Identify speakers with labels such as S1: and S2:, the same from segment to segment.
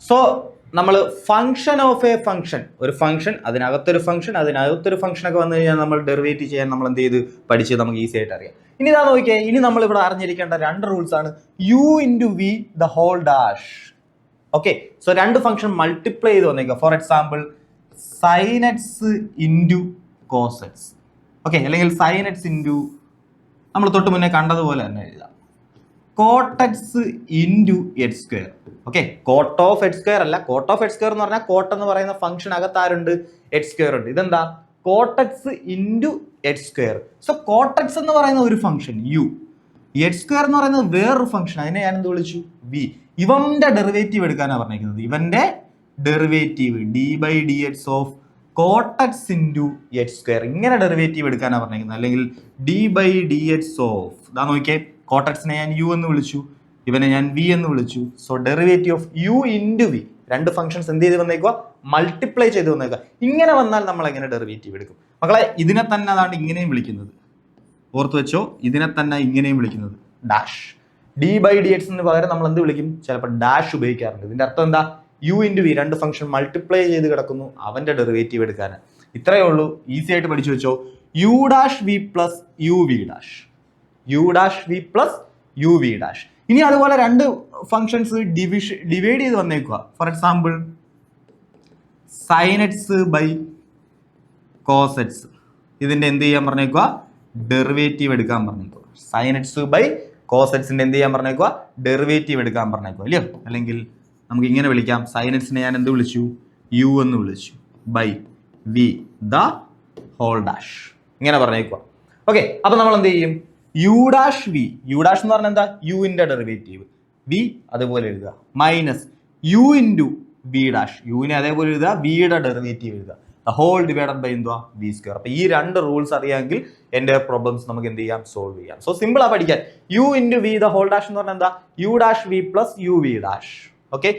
S1: So നമ്മൾ function of A function, ഒരു function അതിനകത്തൊരു ഫംഗ്ഷനൊക്കെ വന്നു കഴിഞ്ഞാൽ നമ്മൾ ഡെറിവേറ്റ് ചെയ്യാൻ നമ്മൾ എന്ത് ചെയ്ത് പഠിച്ച് നമുക്ക് ഈസി ആയിട്ട് അറിയാം. ഇനി ഇതാ നോക്കിയേ, ഇനി നമ്മൾ ഇവിടെ അറിഞ്ഞിരിക്കേണ്ട 2 റൂൾസ് ആണ് u × v the whole dash. Okay, so 2 function multiply ചെയ്ത് വന്നേക്കുക. For example sin x × cos x. Okay, അല്ലെങ്കിൽ sin x × നമ്മൾ തൊട്ട് മുന്നേ കണ്ടതുപോലെ തന്നെ എഴുതാം cot x × h². Okay, cot of h² അല്ല, കോട്ട് ഓഫ് h² എന്ന് പറഞ്ഞാൽ കോട്ട് എന്ന് പറയുന്ന ഫംഗ്ഷൻ അകത്ത് ആരുണ്ട്, h² ഉണ്ട്. ഇതെന്താ cot x × h². So cot x എന്ന് പറയുന്ന ഒരു ഫംഗ്ഷൻ u, h² എന്ന് പറയുന്നത് വേറൊരു ഫംഗ്ഷൻ, അതിനെ ഞാൻ എന്ത് വിളിച്ചു, v. ഇവന്റെ ഡെറിവേറ്റീവ് എടുക്കാനാണ് പറഞ്ഞിരിക്കുന്നത്. ഇവന്റെ derivative d/dx of cot x × h², ഇങ്ങനെ ഡെറിവേറ്റീവ് എടുക്കാനാണ് പറഞ്ഞിരിക്കുന്നത്. അല്ലെങ്കിൽ d/dx ഓഫ്, ഇതാ നോക്കിയേ, cot x നെ ഞാൻ u എന്ന് വിളിച്ചു, ഇവനെ ഞാൻ v എന്ന് വിളിച്ചു. So derivative of u × v, 2 functions എന്ത് ചെയ്ത് വന്നേക്കുക, മൾട്ടിപ്ലൈ ചെയ്ത് വന്നേക്കുക. ഇങ്ങനെ വന്നാൽ നമ്മൾ എങ്ങനെ ഡെറിവേറ്റീവ് എടുക്കും മക്കളെ? ഇതിനെ തന്നെ അതാണ് ഇങ്ങനെയും വിളിക്കുന്നത്, ഓർത്ത് വെച്ചോ, ഇതിനെ തന്നെ ഇങ്ങനെയും വിളിക്കുന്നത് ഡാഷ്. d/dx എന്ന് പകരം നമ്മൾ എന്ത് വിളിക്കും, ചിലപ്പോൾ ഡാഷ് ഉപയോഗിക്കാറുണ്ട്. ഇതിന്റെ അർത്ഥം എന്താ, u × v, 2 ഫംഗ്ഷൻ മൾട്ടിപ്ലൈ ചെയ്ത് കിടക്കുന്നു, അവന്റെ ഡെറിവേറ്റീവ് എടുക്കാൻ. ഇത്രയേ ഉള്ളൂ, ഈസി ആയിട്ട് പഠിച്ചു വെച്ചോ. u'(v + uv', u'(v +uv'). ഇനി അതുപോലെ 2 ഫംഗ്ഷൻസ് ഡിവൈഡ് ചെയ്ത് വന്നേക്കുക. For example sin x cos x, ഇതിന്റെ എന്ത് ചെയ്യാൻ പറഞ്ഞേക്കുക, ഡെറിവേറ്റീവ് എടുക്കാൻ പറഞ്ഞേക്കുക. sin x cos x ന്റെ എന്ത് ചെയ്യാൻ പറഞ്ഞേക്കുക, ഡെറിവേറ്റീവ് എടുക്കാൻ പറഞ്ഞേക്കുക, അല്ലയോ? അല്ലെങ്കിൽ നമുക്ക് ഇങ്ങനെ വിളിക്കാം, sin x നെ ഞാൻ എന്ത് വിളിച്ചു, u എന്ന് വിളിച്ചു, v ദ ഹോൾ ഡാഷ്, ഇങ്ങനെ പറഞ്ഞേക്കുക. ഓക്കെ, അപ്പൊ നമ്മൾ എന്ത് ചെയ്യും, u'(v), u' എന്ന് പറഞ്ഞാൽ എന്താ, ന്റെ ഡെറിവേറ്റീവ്, v അതുപോലെ എഴുതുക, മൈനസ് u × v', u നെ അതേപോലെ എഴുതുക, v യുടെ ഡെറിവേറ്റീവ് എഴുതുക, ദ ഹോൾ ഡിവൈഡഡ് ബൈ എന്തുവാ, v². അപ്പൊ ഈ 2 റൂൾസ് അറിയാമെങ്കിൽ എന്റെ പ്രോബ്ലംസ് നമുക്ക് എന്ത് ചെയ്യാം, സോൾവ് ചെയ്യാം. സോ സിമ്പിൾ ആ പഠിക്കാൻ. u × v the whole dash എന്ന് പറഞ്ഞാൽ എന്താ, u'(v + uv'). Okay,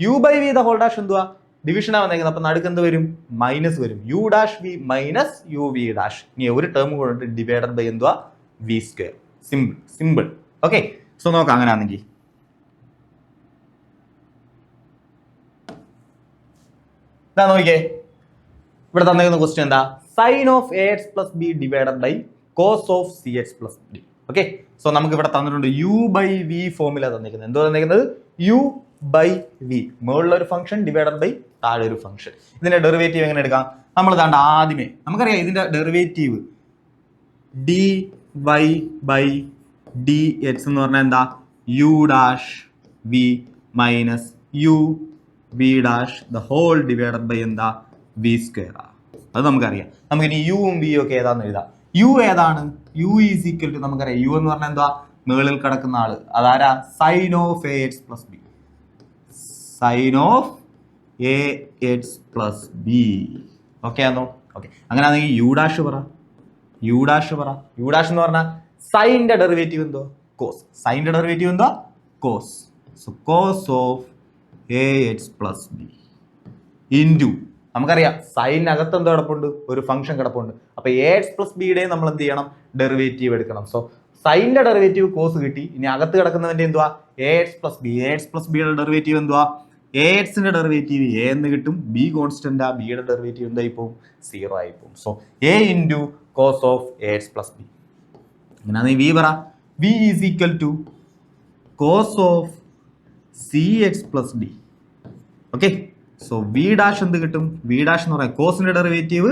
S1: u/v the whole dash എന്തുവാ, ഡിവിഷനാ വന്നേക്കുന്നത്, അപ്പൊ നടുക്ക് എന്ത് വരും, മൈനസ് വരും, u'(v - uv'). ഇനി ഒരു ടേം കൊണ്ട് ഡിവൈഡഡ് ബൈ എന്തുവാ, v². സിമ്പിൾ. ഓക്കെ, സോ നോക്കാം. അങ്ങനെ ആണെങ്കിൽ ഇതാ നോക്കിയേ, ഇവിടെ തന്നേക്കുന്ന ക്വസ്റ്റ്യൻ എന്താ, sin of ax + b divided by cos of cx + d. Okay, so നമുക്ക് ഇവിടെ തന്നിട്ടുണ്ട് u/v ഫോമില തന്നിരിക്കുന്നത്. എന്തോ തന്നിരിക്കുന്നത്, u/v, മുകളിലൊരു ഫംഗ്ഷൻ ഡിവൈഡഡ് ബൈ താഴെ ഒരു ഫംഗ്ഷൻ. ഇതിന്റെ ഡെറിവേറ്റീവ് എങ്ങനെ എടുക്കാം, നമ്മൾ ഇതാണ്ട് ആദ്യമേ നമുക്കറിയാം ഇതിന്റെ ഡെറിവേറ്റീവ് dy/dx എന്ന് പറഞ്ഞാൽ എന്താ, u'(v - uv' the whole divided by എന്താ, v². അത് നമുക്കറിയാം. നമുക്കിനി u ഉം v ഒക്കെ ഏതാന്ന് എഴുതാം. u ഏതാണ്, u = നമുക്കറിയാം, u എന്ന് പറഞ്ഞാൽ എന്താ, മുകളിൽ കിടക്കുന്ന ആള്, അതാരാ, sin of ax + b, sin of ax + b. Okay ആണോ? ഓക്കെ, അങ്ങനെയാണെങ്കിൽ u' പറ, u' എന്ന് പറഞ്ഞാൽ സൈൻ്റെ ഡെറിവേറ്റീവ് എന്തോ, കോസ്. സൈൻ്റെ ഡെറിവേറ്റീവ് എന്തോ, cos. So cos of ax + b into, നമുക്കറിയാം സൈനകത്ത് എന്തോ കിടപ്പുണ്ട്, ഒരു ഫംഗ്ഷൻ കിടപ്പുണ്ട്. അപ്പൊ ax + b യുടെയും നമ്മൾ എന്ത് ചെയ്യണം, ഡെറിവേറ്റീവ് എടുക്കണം. സോ സൈൻ്റെ ഡെറിവേറ്റീവ് കോസ് കിട്ടി. ഇനി അകത്ത് കിടക്കുന്നതിന്റെ എന്തുവാ, ax + b. ax + b യുടെ ഡെറിവേറ്റീവ് എന്തുവാ, ax ന്റെ ഡെറിവേറ്റീവ് a എന്ന് കിട്ടും, b കോൺസ്റ്റന്റ് ആ, b യുടെ ഡെറിവേറ്റീവ് എന്തായി പോകും, 0 ആയി പോകും. So a × cos of ax + b. അങ്ങനെയാണെങ്കിൽ v പറ, v = cos of cx + d. Okay, so v' എന്ത് കിട്ടും, v' എന്ന് പറയാം കോസിന്റെ ഡെറിവേറ്റീവ്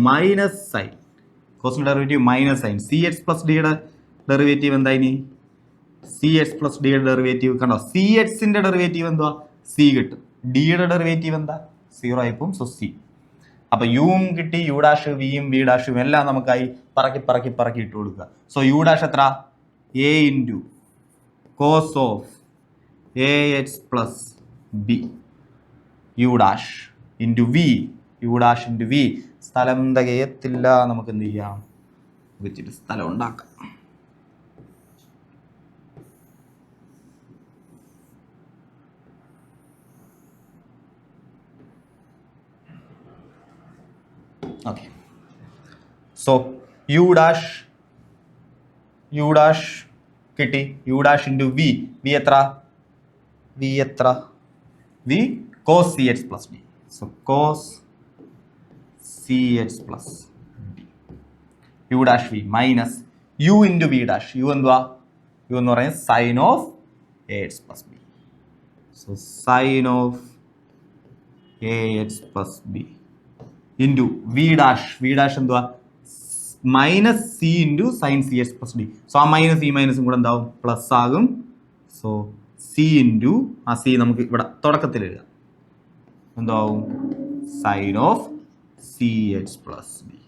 S1: മൈനസ് സൈൻ, കോസിന്റെ derivative minus sine. cx + d യുടെ ഡെറിവേറ്റീവ് എന്താ, ഇനി cx + d യുടെ ഡെറിവേറ്റീവ് കണ്ടോ, cx ന്റെ ഡെറിവേറ്റീവ് എന്തുവാ, c കിട്ടും, d യുടെ ഡെറിവേറ്റീവ് എന്താ, 0 ആയി പോകും. So c. അപ്പൊ യും കിട്ടി, u', v യും v' ഉം എല്ലാം നമുക്കായി പറക്കി ഇട്ട് കൊടുക്കുക. സോ u' എത്ര, a × cos of ax + b, u' × v, u' × v. സ്ഥലം തികയത്തില്ല, നമുക്ക് എന്ത് ചെയ്യാം, വെച്ചിട്ട് സ്ഥലം ഉണ്ടാക്കാം. ഓക്കെ, സോ u' കിട്ടി, u' × v, v എത്ര, v cos cx plus d. So cos cx plus d u dash v minus u into v dash. u എന്തുവാ? u എന്ന് പറയുന്നത് sin of ax plus b. So sin of ax plus b into v dash. v dash എന്തുവാ? Minus C into sine C X plus D. So ആ minus ഈ മൈനസും കൂടെ എന്താവും? Plus ആകും. സോ സി ഇൻറ്റു ആ സി നമുക്ക് ഇവിടെ തുടക്കത്തിൽ എഴുതാം. എന്താവും? Sine of C X plus D.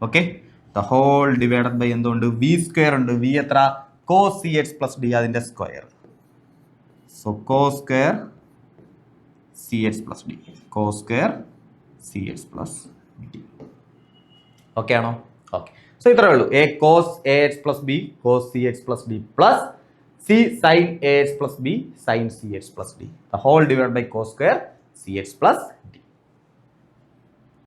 S1: Okay, the whole divided by എന്തുകൊണ്ട്? വി സ്ക്വയർ ഉണ്ട്. വി എത്ര? Cos C X plus D അതിൻ്റെ square. So cos square C X plus D. Cos square C X plus D. Okay ആണോ? Okay, so ഇത്രയേ ഉള്ളൂ. A cos A X plus B cos C X plus D plus C sine A X plus B sine C X plus D. The whole divide by cos square C X plus D.